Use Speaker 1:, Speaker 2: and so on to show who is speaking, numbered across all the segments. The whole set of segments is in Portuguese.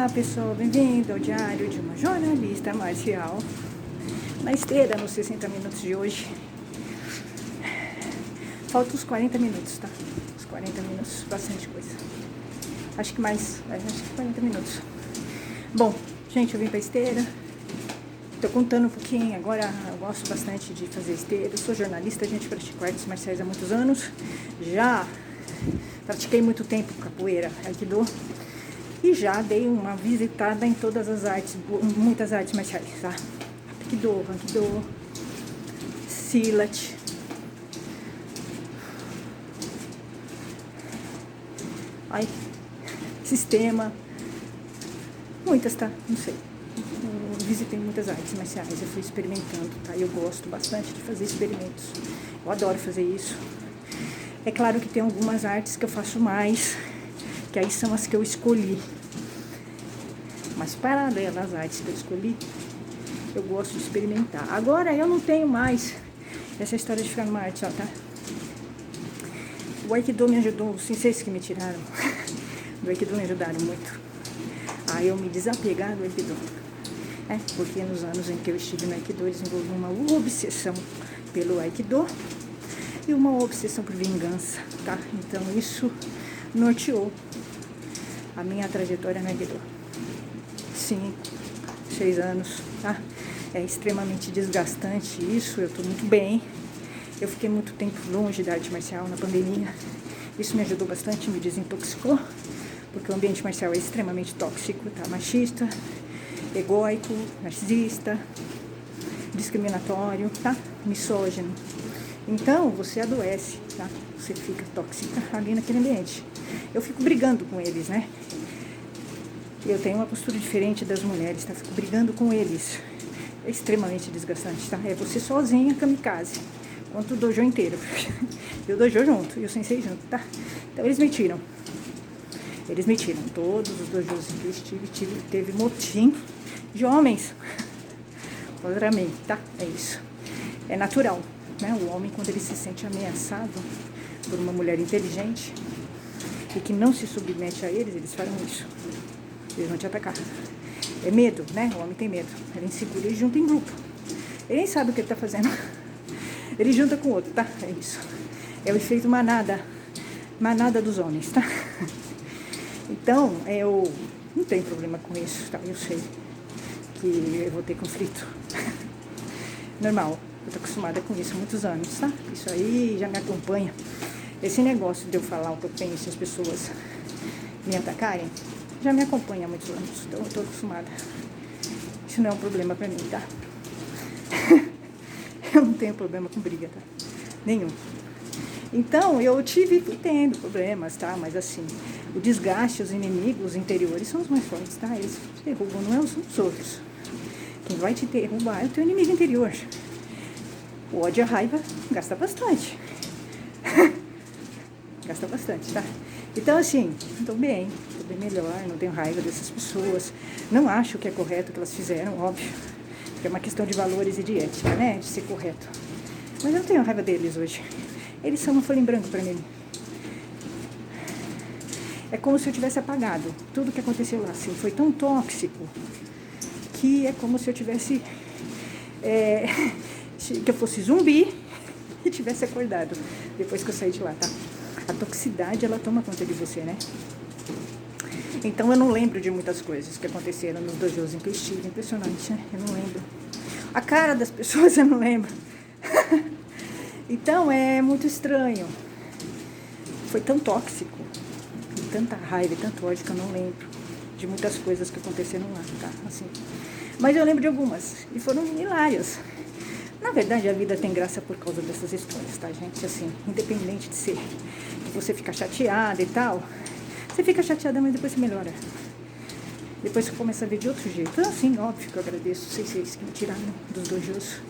Speaker 1: Olá pessoal, bem-vindo ao diário de uma jornalista marcial. Na esteira, nos 60 minutos de hoje. Faltam uns 40 minutos, tá? Uns 40 minutos, bastante coisa. Acho que 40 minutos. Bom, gente, eu vim pra esteira. Tô contando um pouquinho, agora eu gosto bastante de fazer esteira. Eu sou jornalista, a gente pratica artes marciais há muitos anos. Já pratiquei muito tempo capoeira, aikido. E já dei uma visitada em todas as artes, muitas artes marciais, tá? Aikido, Silat. Sistema. Muitas, tá? Não sei. Eu visitei muitas artes marciais, eu fui experimentando, tá? Eu gosto bastante de fazer experimentos. Eu adoro fazer isso. É claro que tem algumas artes que eu faço mais, que aí são as que eu escolhi. Mas paralelo às artes que eu escolhi, eu gosto de experimentar. Agora eu não tenho mais essa história de ficar numa arte só, tá? O Aikido me ajudou, os senseis que me tiraram do Aikido me ajudaram muito a eu me desapegar do Aikido. Porque nos anos em que eu estive no Aikido, eu desenvolvi uma obsessão pelo Aikido e uma obsessão por vingança, tá? Então isso norteou a minha trajetória no Aikido. 5, 6 anos, tá? É extremamente desgastante isso, eu tô muito bem. Eu fiquei muito tempo longe da arte marcial na pandemia. Isso me ajudou bastante, me desintoxicou, porque o ambiente marcial é extremamente tóxico, tá? Machista, egóico, narcisista, discriminatório, tá? Misógino. Então, você adoece, tá? Você fica tóxica ali naquele ambiente. Eu fico brigando com eles, né? Eu tenho uma postura diferente das mulheres, tá? Fico brigando com eles. É extremamente desgastante, tá? É você sozinha, kamikaze. Quanto o dojo inteiro. E o dojo junto, e o sensei junto, tá? Então, eles me tiram. Eles me tiram. Todos os dojos em que eu estive, teve motim de homens contra mim, tá? É isso. É natural, né? O homem, quando ele se sente ameaçado por uma mulher inteligente e que não se submete a eles, eles farão isso. Eles vão te atacar. É medo, né? O homem tem medo. Ele é inseguro, ele junta em grupo. Ele nem sabe o que ele tá fazendo. Ele junta com o outro, tá? É isso. É o efeito manada. Manada dos homens, tá? Então, eu não tenho problema com isso, tá? Eu sei que eu vou ter conflito. Normal. Eu tô acostumada com isso há muitos anos, tá? Isso aí já me acompanha. Esse negócio de eu falar o que eu penso e as pessoas me atacarem, já me acompanha há muitos anos. Então, eu tô acostumada. Isso não é um problema pra mim, tá? Eu não tenho problema com briga, tá? Nenhum. Então, eu fui tendo problemas, tá? Mas assim, o desgaste, os inimigos interiores são os mais fortes, tá? Eles derrubam, não são os outros. Quem vai te derrubar é o teu inimigo interior. O ódio e a raiva gasta bastante. Gasta bastante, tá? Então, assim, tô bem melhor, não tenho raiva dessas pessoas. Não acho que é correto o que elas fizeram, óbvio. É uma questão de valores e de ética, né? De ser correto. Mas eu não tenho raiva deles hoje. Eles são uma folha em branco pra mim. É como se eu tivesse apagado tudo que aconteceu lá. Assim, foi tão tóxico que é como se eu tivesse... que eu fosse zumbi e tivesse acordado depois que eu saí de lá, tá? A toxicidade, ela toma conta de você, né? Então eu não lembro de muitas coisas que aconteceram nos dojos em que eu estive. Impressionante, né? Eu não lembro. A cara das pessoas eu não lembro. Então é muito estranho. Foi tão tóxico, tanta raiva e tanto ódio que eu não lembro de muitas coisas que aconteceram lá, tá? Assim. Mas eu lembro de algumas e foram hilárias. Na verdade, a vida tem graça por causa dessas histórias, tá, gente? Assim, independente de ser que você fica chateada e tal, você fica chateada, mas depois você melhora. Depois você começa a ver de outro jeito. Então, assim, óbvio que eu agradeço os senseis que me tiraram dos dojos,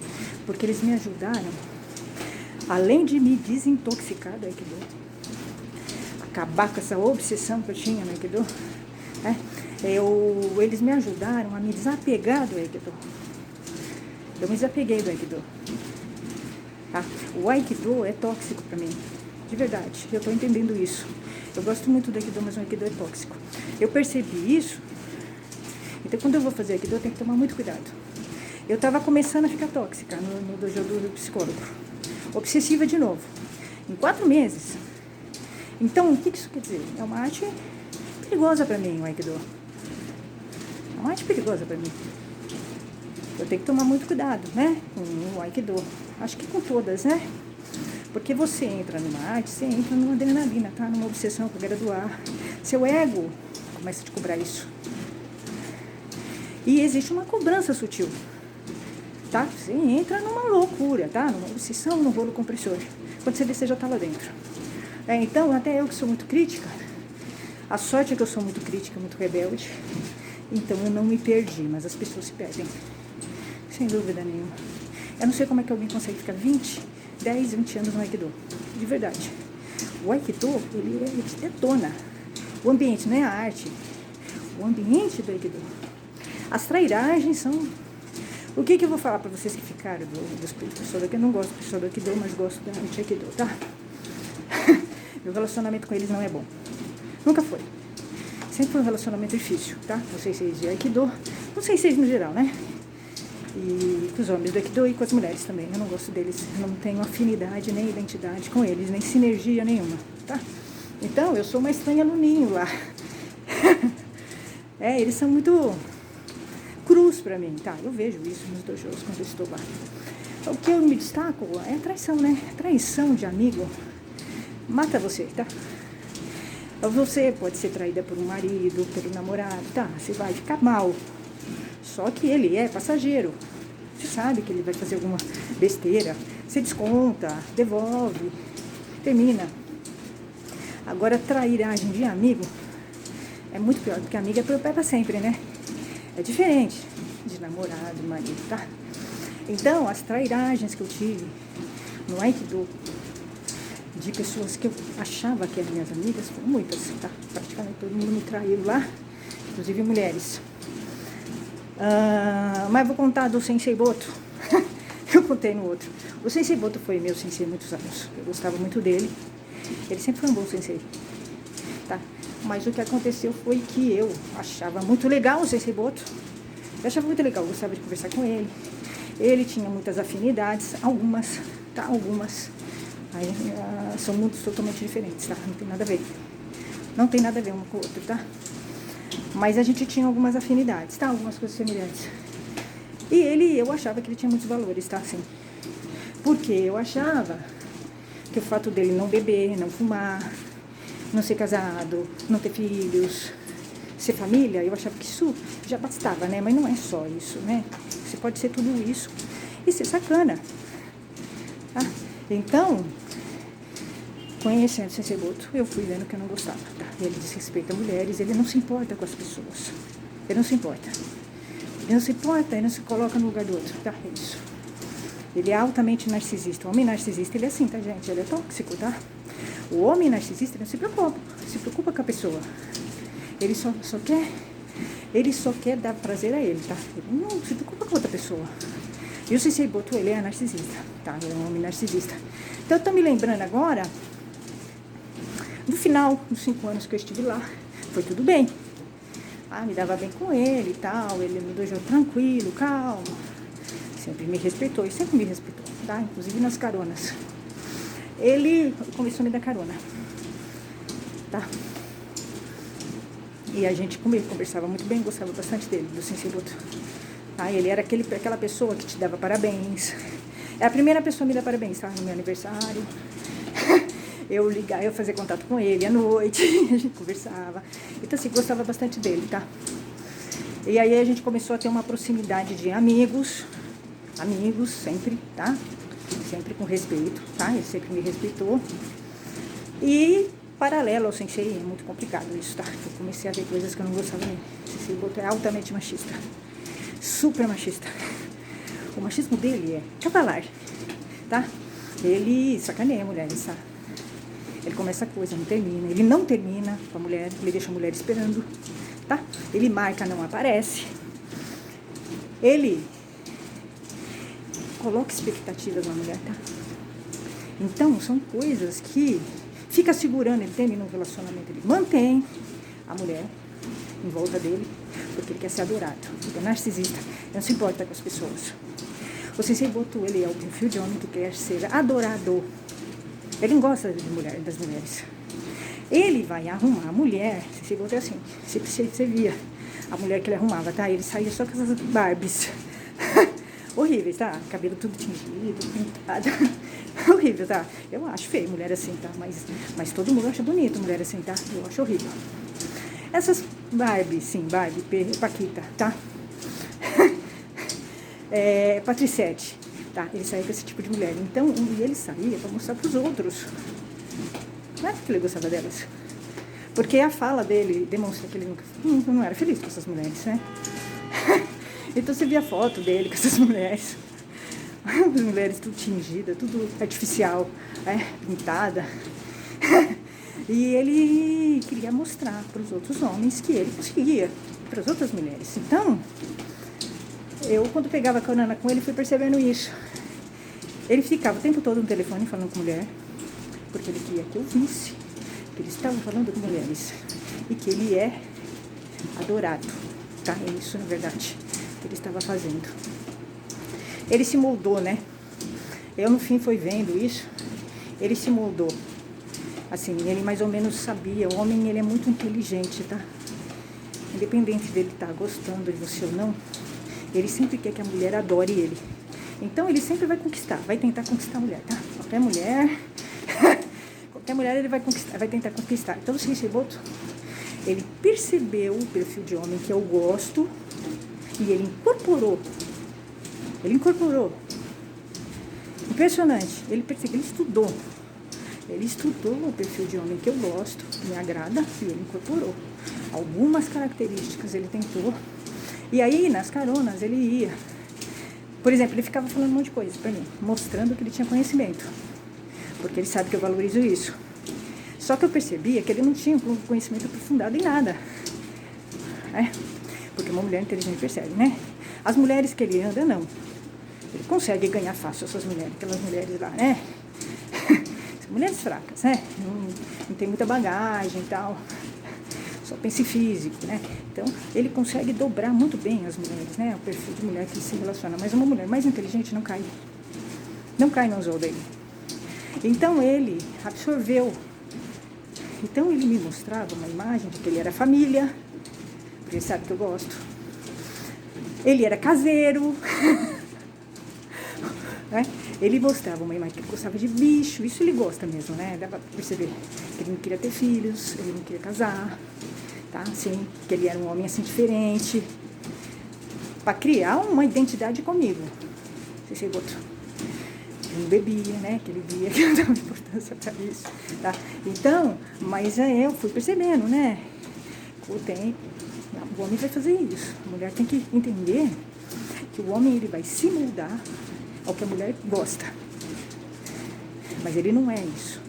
Speaker 1: porque eles me ajudaram, além de me desintoxicar do Aikido, acabar com essa obsessão que eu tinha no Aikido, né? Eles me ajudaram a me desapegar do Aikido. Eu me desapeguei do Aikido. Tá? O Aikido é tóxico pra mim. De verdade. Eu tô entendendo isso. Eu gosto muito do Aikido, mas o Aikido é tóxico. Eu percebi isso Então, quando eu vou fazer Aikido, eu tenho que tomar muito cuidado. Eu estava começando a ficar tóxica no dojo do psicólogo. Obsessiva de novo. Em 4 meses. Então, o que isso quer dizer? É uma arte perigosa para mim, o Aikido. É uma arte perigosa para mim. Eu tenho que tomar muito cuidado, né? Com o Aikido. Acho que com todas, né? Porque você entra numa arte, você entra numa adrenalina, tá? Numa obsessão com graduar. Seu ego começa a te cobrar isso. E existe uma cobrança sutil, tá? Você entra numa loucura, tá? Numa obsessão, num rolo compressor. Quando você vê, você já tá lá dentro. Então, até eu que sou muito crítica, a sorte é que eu sou muito crítica, muito rebelde. Então, eu não me perdi, mas as pessoas se perdem. Sem dúvida nenhuma. Eu não sei como é que alguém consegue ficar 10, 20 anos no Aikido. De verdade. O Aikido, ele te detona. O ambiente, não é a arte. O ambiente do Aikido. As trairagens são... O que eu vou falar para vocês que ficaram dos pessoas daqui? Eu não gosto do pessoal do Aikido, mas gosto da arte Aikido, tá? Meu relacionamento com eles não é bom. Nunca foi. Sempre foi um relacionamento difícil, tá? Com vocês de Aikido. Com vocês no geral, né? E com os homens do Aikido e com as mulheres também. Eu não gosto deles. Eu não tenho afinidade nem identidade com eles, nem sinergia nenhuma, tá? Então, eu sou uma estranha aluninho lá. Eles são muito cruz pra mim, tá? Eu vejo isso nos dojos quando eu estou lá. O que eu me destaco é a traição, né? Traição de amigo mata você, tá? Você pode ser traída por um marido, pelo namorado, tá? Você vai ficar mal. Só que ele é passageiro. Você sabe que ele vai fazer alguma besteira. Você desconta, devolve, termina. Agora, trairagem de amigo é muito pior, porque amiga é pra sempre, né? É diferente de namorado, marido, tá? Então, as trairagens que eu tive no Aikido, de pessoas que eu achava que eram minhas amigas, foram muitas, tá? Praticamente todo mundo me traiu lá, inclusive mulheres. Mas vou contar do Sensei Boto. Eu contei no outro. O Sensei Boto foi meu sensei há muitos anos. Eu gostava muito dele. Ele sempre foi um bom sensei, tá? Mas o que aconteceu foi que eu achava muito legal o Sensei Boto. Eu achava muito legal, eu gostava de conversar com ele. Ele tinha muitas afinidades, algumas, tá? Algumas. Aí, são mundos totalmente diferentes, tá? Não tem nada a ver. Não tem nada a ver uma com o outro, tá? Mas a gente tinha algumas afinidades, tá? Algumas coisas semelhantes. E eu achava que ele tinha muitos valores, tá? Assim. Porque eu achava que o fato dele não beber, não fumar, não ser casado, não ter filhos, ser família, eu achava que isso já bastava, né? Mas não é só isso, né? Você pode ser tudo isso e ser sacana, tá? Então, conhecendo o Sensei Boto, eu fui vendo que eu não gostava, tá? Ele desrespeita mulheres, ele não se importa com as pessoas. Ele não se importa. Ele não se importa, ele não se coloca no lugar do outro, tá? É isso. Ele é altamente narcisista. O homem narcisista, ele é assim, tá, gente? Ele é tóxico, tá? O homem narcisista, ele não se preocupa com a pessoa. Ele só quer dar prazer a ele, tá? Ele não se preocupa com outra pessoa. E o Sensei Boto, ele é narcisista, tá? Ele é um homem narcisista. Então, eu tô me lembrando agora, no final dos 5 anos que eu estive lá, foi tudo bem. Me dava bem com ele e tal, ele me deixou tranquilo, calmo. Sempre me respeitou, e sempre me respeitou, tá? Inclusive nas caronas. Ele começou a me dar carona, tá? E a gente conversava muito bem, gostava bastante dele, do Sensei Boto. Tá? Ele era aquela pessoa que te dava parabéns. É a primeira pessoa a me dar parabéns, tá? No meu aniversário. Eu ligava, eu fazia contato com ele à noite, a gente conversava. Então, assim, gostava bastante dele, tá? E aí a gente começou a ter uma proximidade de amigos sempre, tá? Sempre com respeito, tá? Ele sempre me respeitou. E paralelo ao Sensei, é muito complicado isso, tá? Eu comecei a ver coisas que eu não gostava nem. O Sensei Boto é altamente machista. Super machista. O machismo dele é cavalar, tá? Ele sacaneia a mulher, tá? Ele começa a coisa, não termina. Ele não termina com a mulher, ele deixa a mulher esperando, tá? Ele marca, não aparece. Ele coloca expectativas na mulher, tá? Então, são coisas que fica segurando, ele termina um relacionamento, ele mantém a mulher em volta dele, porque ele quer ser adorado. Ele é narcisista, ele não se importa com as pessoas. O Sensei Boto, ele é o perfil de homem que quer ser adorado. Ele não gosta das mulheres. Ele vai arrumar a mulher, Sensei Boto é assim, você via a mulher que ele arrumava, tá? Ele saía só com essas Barbies. Horríveis, tá? Cabelo tudo tingido, pintado. Horrível, tá? Eu acho feio mulher assim, tá? Mas todo mundo acha bonito mulher assim, tá? Eu acho horrível. Essas Barbie, sim, Barbie, Paquita, tá? Patricete, tá? Ele saía com esse tipo de mulher. Então, ele saía pra mostrar pros outros. Não é que ele gostava delas. Porque a fala dele demonstra que ele nunca não era feliz com essas mulheres, né? Então você via a foto dele com essas mulheres. As mulheres tudo tingida, tudo artificial, pintada. E ele queria mostrar para os outros homens que ele conseguia, para as outras mulheres. Então, eu quando pegava carona com ele, fui percebendo isso. Ele ficava o tempo todo no telefone falando com mulher, porque ele queria que eu visse que ele estava falando com mulheres e que ele é adorado, tá? É isso, na verdade, que ele estava fazendo. Ele se moldou, né? Eu, no fim, fui vendo isso. Ele se moldou. Assim, ele mais ou menos sabia. O homem, ele é muito inteligente, tá? Independente dele estar gostando de você ou não, ele sempre quer que a mulher adore ele. Então, ele sempre vai conquistar, vai tentar conquistar a mulher, tá? Qualquer mulher ele vai conquistar, vai tentar conquistar. Então, o Sensei Boto, ele percebeu o perfil de homem que eu gosto e ele incorporou. Impressionante. Ele percebeu, ele estudou. Ele estudou o perfil de homem que eu gosto, que me agrada, e ele incorporou. Algumas características ele tentou. E aí, nas caronas, ele ia. Por exemplo, ele ficava falando um monte de coisa pra mim, mostrando que ele tinha conhecimento. Porque ele sabe que eu valorizo isso. Só que eu percebia que ele não tinha um conhecimento aprofundado em nada. Porque uma mulher inteligente percebe, né? As mulheres que ele anda, não. Ele consegue ganhar fácil essas mulheres, aquelas mulheres lá, né? São mulheres fracas, né? Não tem muita bagagem e tal. Só pensa em físico, né? Então, ele consegue dobrar muito bem as mulheres, né? O perfil de mulher que se relaciona. Mas uma mulher mais inteligente não cai. Não cai no anzol dele. Então, ele absorveu. Então, ele me mostrava uma imagem de que ele era família. Porque ele sabe que eu gosto. Ele era caseiro. Ele mostrava uma imagem que ele gostava de bicho. Isso ele gosta mesmo, né? Dá pra perceber que ele não queria ter filhos, ele não queria casar, tá? Assim, que ele era um homem assim diferente, para criar uma identidade comigo. Sensei Boto. Ele não bebia, né? Que ele via que eu dava importância para isso, tá? Então, mas eu fui percebendo, né? Com o tempo, o homem vai fazer isso. A mulher tem que entender que o homem ele vai se moldar ao que a mulher gosta. Mas ele não é isso.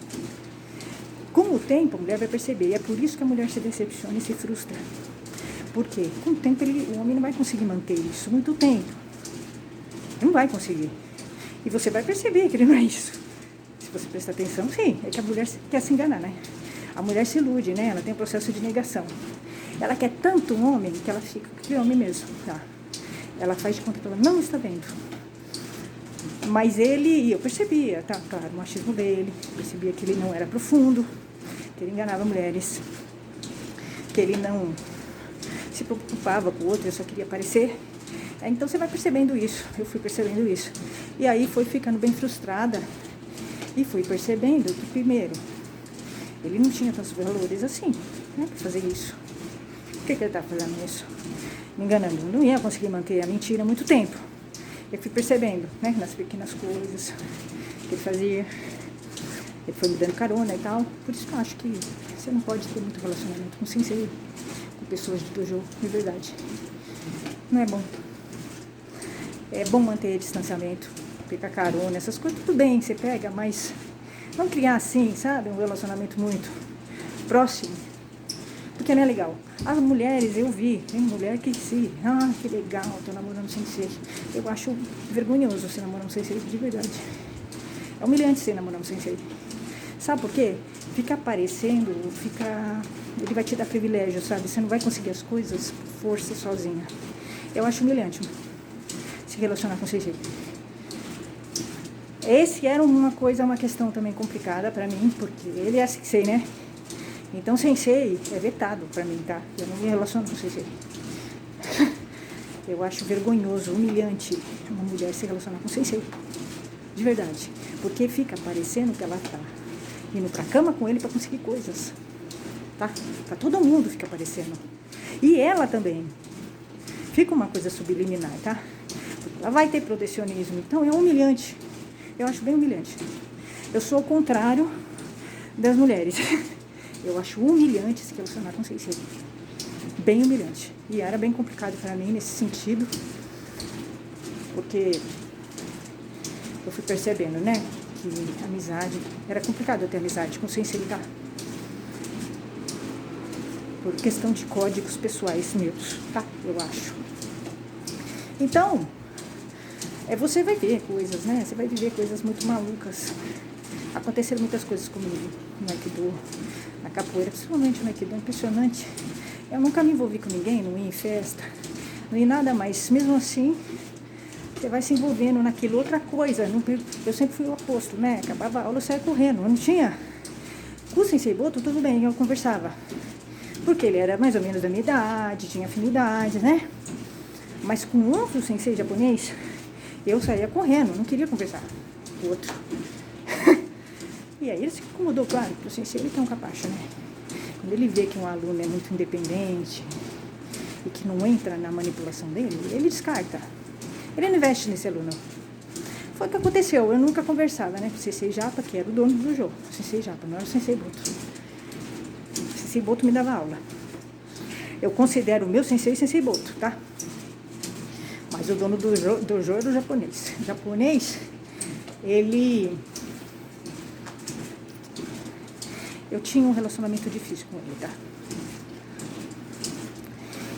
Speaker 1: Com o tempo, a mulher vai perceber. E é por isso que a mulher se decepciona e se frustra. Por quê? Com o tempo, o homem não vai conseguir manter isso muito tempo. Não vai conseguir. E você vai perceber que ele não é isso. Se você prestar atenção, sim. É que a mulher quer se enganar, né? A mulher se ilude, né? Ela tem um processo de negação. Ela quer tanto um homem que ela fica com aquele homem mesmo, tá? Ela faz de conta que ela não está vendo. Mas eu percebia, tá? Claro, o machismo dele, percebia que ele não era profundo, que ele enganava mulheres, que ele não se preocupava com o outro, ele só queria aparecer. Então você vai percebendo isso, eu fui percebendo isso. E aí foi ficando bem frustrada e fui percebendo que, primeiro, ele não tinha tantos valores assim, né, pra fazer isso. Por que ele estava fazendo isso? Me enganando, não ia conseguir manter a mentira muito tempo. Eu fui percebendo, né, nas pequenas coisas que ele fazia. Ele foi me dando carona e tal. Por isso que eu acho que você não pode ter muito relacionamento com sensei, com pessoas de dojo, de verdade. Não é bom. É bom manter distanciamento, pegar carona, essas coisas, tudo bem, você pega, mas não criar assim, sabe, um relacionamento muito próximo, porque não é legal. As mulheres, eu vi, tem mulher que que legal, tô namorando sensei. Eu acho vergonhoso você namorar um sensei, de verdade. É humilhante você namorar um sensei. Sabe por quê? Fica aparecendo, fica ele vai te dar privilégio, sabe? Você não vai conseguir as coisas por força sozinha. Eu acho humilhante se relacionar com sensei. Esse era uma questão também complicada pra mim, porque ele é sensei, né? Então sensei é vetado pra mim, tá? Eu não me relaciono com sensei. Eu acho vergonhoso, humilhante uma mulher se relacionar com sensei. De verdade. Porque fica parecendo que ela tá indo pra cama com ele pra conseguir coisas. Tá? Pra todo mundo fica parecendo. E ela também. Fica uma coisa subliminar, tá? Porque ela vai ter protecionismo. Então é humilhante. Eu acho bem humilhante. Eu sou o contrário das mulheres. Eu acho humilhante se relacionar com sensei. Bem humilhante. E era bem complicado pra mim nesse sentido. Porque eu fui percebendo, né? Que amizade... Era complicado eu ter amizade com sensei, tá? Por questão de códigos pessoais meus, tá? Eu acho. Então... você vai ver coisas, né? Você vai viver coisas muito malucas. Aconteceram muitas coisas comigo no Aikido, na capoeira, principalmente no Aikido, impressionante. Eu nunca me envolvi com ninguém, não ia em festa, não ia em nada, mas mesmo assim, você vai se envolvendo naquilo. Outra coisa, eu sempre fui o oposto, né? Acabava a aula, eu saía correndo, eu não tinha... Com o Sensei Boto, tudo bem, eu conversava. Porque ele era mais ou menos da minha idade, tinha afinidade, né? Mas com outro sensei japonês... Eu saía correndo, não queria conversar com o outro. E aí ele se incomodou, claro, porque o sensei ele tem um capacho, né? Quando ele vê que um aluno é muito independente e que não entra na manipulação dele, ele descarta. Ele não investe nesse aluno. Foi o que aconteceu, eu nunca conversava, né? Com o sensei Japa, que era o dono do jogo. O sensei Japa, não era o sensei Boto. O sensei Boto me dava aula. Eu considero o meu sensei sensei Boto, tá? Mas o dono do dojo era o japonês. O japonês, ele... Eu tinha um relacionamento difícil com ele, tá?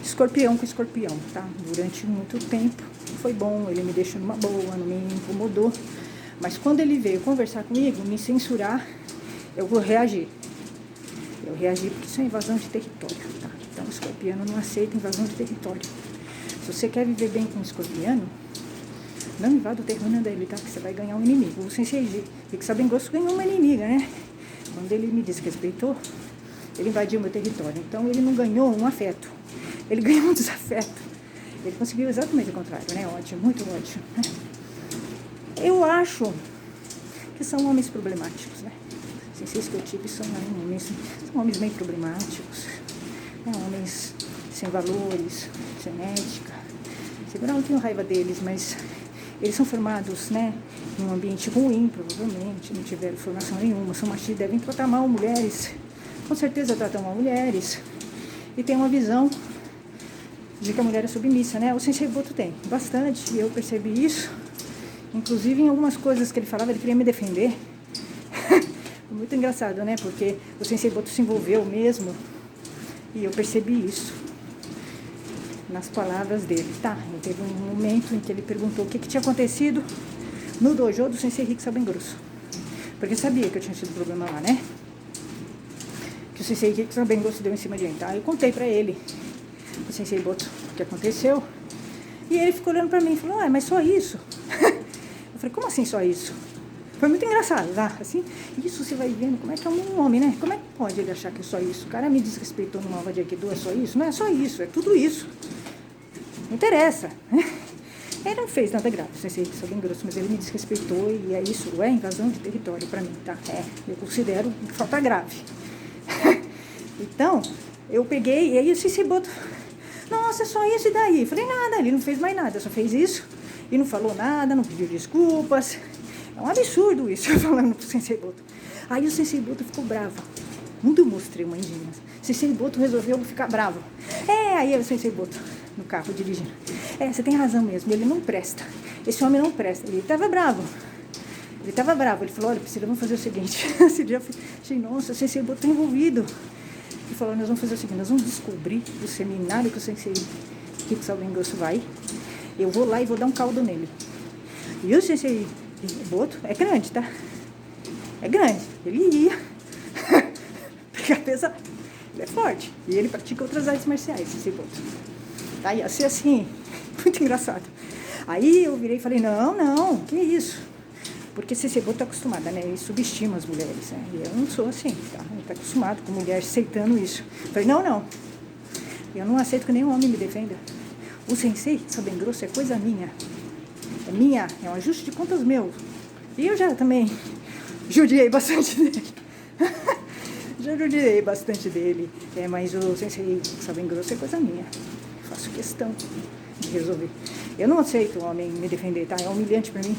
Speaker 1: Escorpião com escorpião, tá? Durante muito tempo. Foi bom, ele me deixou numa boa, não me incomodou. Mas quando ele veio conversar comigo, me censurar, eu reagi. Eu reagi porque isso é invasão de território, tá? Então o escorpiano não aceita invasão de território. Se você quer viver bem com o escorpiano, não invada o terreno dele, tá? Que você vai ganhar um inimigo. O Sensei Riksabengosu ganhou uma inimiga, né? Quando ele me desrespeitou, ele invadiu meu território. Então ele não ganhou um afeto, ele ganhou um desafeto. Ele conseguiu exatamente o contrário, né? Ótimo, muito ótimo, né? Eu acho que são homens problemáticos, né? Os senseis que eu tive são homens bem problemáticos, né? Homens sem valores, sem ética. Eu não tenho raiva deles, mas eles são formados, né, em um ambiente ruim, provavelmente, não tiveram formação nenhuma, são machistas, devem tratar mal mulheres, com certeza tratam mal mulheres, e tem uma visão de que a mulher é submissa, né? O Sensei Boto tem bastante, e eu percebi isso, inclusive em algumas coisas que ele falava, ele queria me defender. Muito engraçado, né? Porque o Sensei Boto se envolveu mesmo, e eu percebi isso nas palavras dele, tá? Teve um momento em que ele perguntou o que tinha acontecido no dojo do Sensei Riksabengosu, porque sabia que eu tinha tido problema lá, né? Que o Sensei Riksabengosu deu em cima de mim, tá? Eu contei pra ele, o Sensei Boto, o que aconteceu, e ele ficou olhando pra mim e falou, mas só isso? Eu falei, como assim só isso? Foi muito engraçado, tá? Assim, isso você vai vendo como é que é um homem, né? Como é que pode ele achar que é só isso? O cara me desrespeitou numa aula de Aikido, é só isso? Não é só isso, é tudo isso. Não interessa, né? Ele não fez nada grave, não sei se é bem grosso, mas ele me desrespeitou e é isso, é invasão de território pra mim, tá? Eu considero falta grave. Então, eu peguei, e aí o Sensei Boto, nossa, é só isso e daí? Eu falei, nada, ele não fez mais nada, só fez isso e não falou nada, não pediu desculpas. É um absurdo isso, eu falando pro Sensei Boto. Aí o Sensei Boto ficou bravo. Quando eu mostrei uma engina, o Sensei Boto resolveu ficar bravo. Aí o Sensei Boto no carro dirigindo. Você tem razão mesmo, ele não presta. Esse homem não presta. Ele estava bravo. Ele falou, olha, Priscila, vamos fazer o seguinte. Esse dia eu falei, nossa, o Sensei Boto está envolvido. Ele falou, nós vamos fazer o seguinte, nós vamos descobrir o seminário que o Sensei Riksabengosu vai. Eu vou lá e vou dar um caldo nele. E o Sensei Boto é grande, tá? É grande. Ele ia pegar pesado. Ele é forte. E ele pratica outras artes marciais, Sensei Boto. Tá? Ia ser assim, muito engraçado. Aí eu virei e falei, não, que isso? Porque Sensei Boto tá acostumada, né? Ele subestima as mulheres, né? E eu não sou assim, tá? Ele tá acostumado com mulher aceitando isso. Eu falei, não. Eu não aceito que nenhum homem me defenda. O Sensei, sabe, bem grosso, é coisa minha. É minha, é um ajuste de contas meu. E eu já também judiei bastante dele. Já judiei bastante dele. Mas o Sensei, sabe, bem grosso, é coisa minha. Eu faço questão de resolver. Eu não aceito o homem me defender, tá? É humilhante pra mim.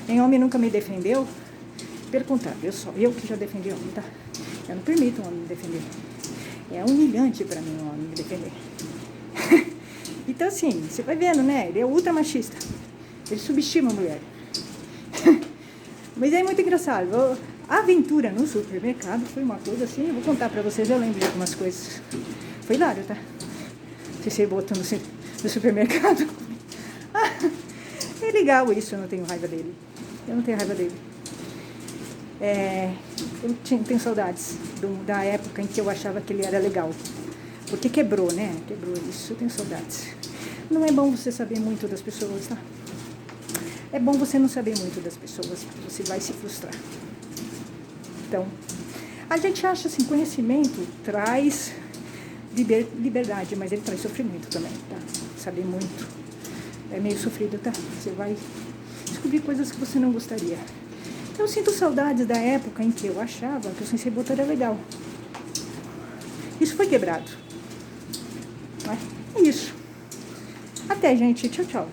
Speaker 1: Nem homem nunca me defendeu. Pelo contrário, eu que já defendi homem, tá? Eu não permito um homem me defender. É humilhante pra mim um homem me defender. Então, assim, você vai vendo, né? Ele é ultra machista. Ele subestima a mulher. Mas é muito engraçado. A aventura no supermercado foi uma coisa assim, eu vou contar pra vocês, eu lembro de algumas coisas. Foi hilário, tá? Você botou no supermercado. É legal isso, eu não tenho raiva dele. Eu não tenho raiva dele. Eu tenho saudades da época em que eu achava que ele era legal. Porque quebrou, né? Quebrou isso, eu tenho saudades. Não é bom você saber muito das pessoas, tá? É bom você não saber muito das pessoas, porque você vai se frustrar. Então, a gente acha assim, conhecimento traz liberdade, mas ele traz sofrimento também, tá? Saber muito é meio sofrido, tá? Você vai descobrir coisas que você não gostaria. Então, eu sinto saudades da época em que eu achava que o Sensei Boto era legal. Isso foi quebrado. É isso. Até, gente. Tchau, tchau.